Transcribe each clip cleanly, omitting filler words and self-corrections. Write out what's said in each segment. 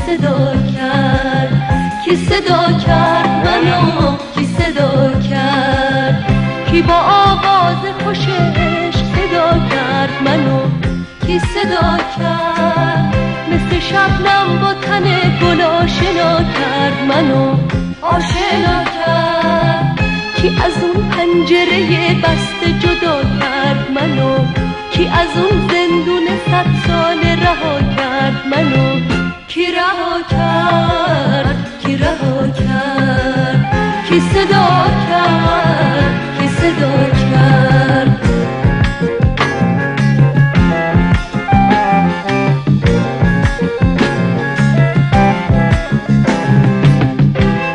صدا کرد؟ کی صدا کرد منو؟ کی صدا کرد؟ کی با آواز خوش عشق صدا کرد منو؟ کی صدا کرد؟ مثل شبنم با تن گل آشنا کرد منو، آشنا کرد. کی از اون پنجره بسته جدا کرد منو؟ کی از اون زندون 100 سال رها کرد منو؟ کی رها کرد؟ کی رها کرد؟ کی صدا کرد؟ کی صدا کرد؟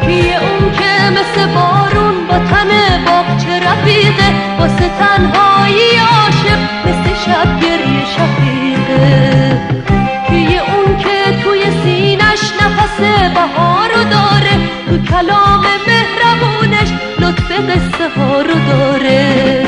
کیه اون که مثل بارون با تن باغچه رفیقه، واسه تنهایی عاشق مثل شب گریه شفیقه؟ کیه اون که توی سینش نفس بهارو داره، تو کلام مهربونش لطف قصه ها رو داره؟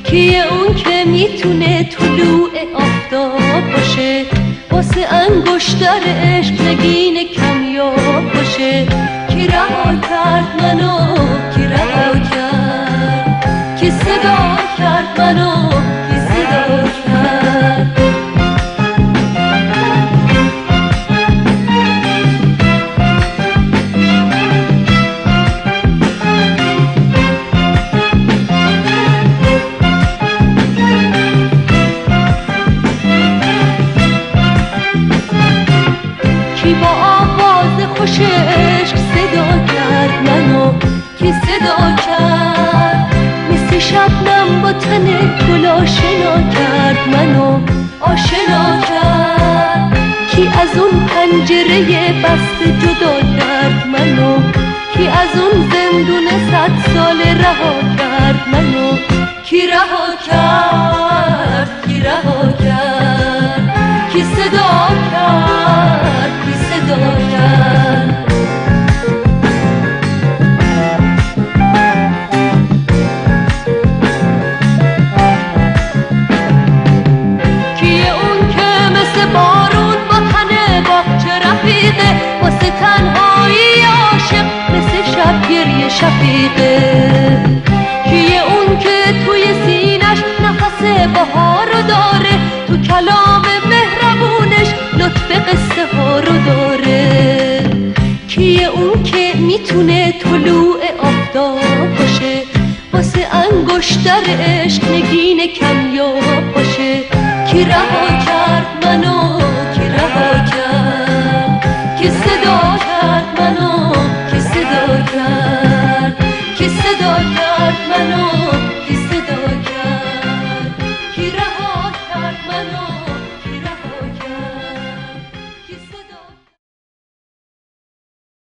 کیه اون که میتونه طلوع آفتاب باشه، واسه انگشتر عشق نگین کمیاب باشه؟ کی رها کرد منو؟ کی رها کرد؟ کی صدا کرد منو؟ کی صدا کرد؟ کی با آواز خوش عشق صدا کرد منو؟ کی صدا کرد؟ مثل شبنم با تن گل آشنا کرد منو، آشنا کرد. کی از اون پنجره بسته جدا کرد منو؟ کی از اون زندون 100 سال رها کرد منو؟ کی رها کرد؟ کی رها کرد؟ کی صدا کرد؟ کی صدا کرد؟ کیه اون که مثل بارون با تن باغچه رفیقه، واسه تنهایی عاشق مثل شب گریه شفیقه؟ کیه اون که توی سینش نفس بهارو داره، تو کلام مهربونش لطف قصه ها رو داره؟ کیه اون که میتونه طلوع آفتاب باشه، واسه انگشتر عشق نگین کمیاب باشه؟ کی رها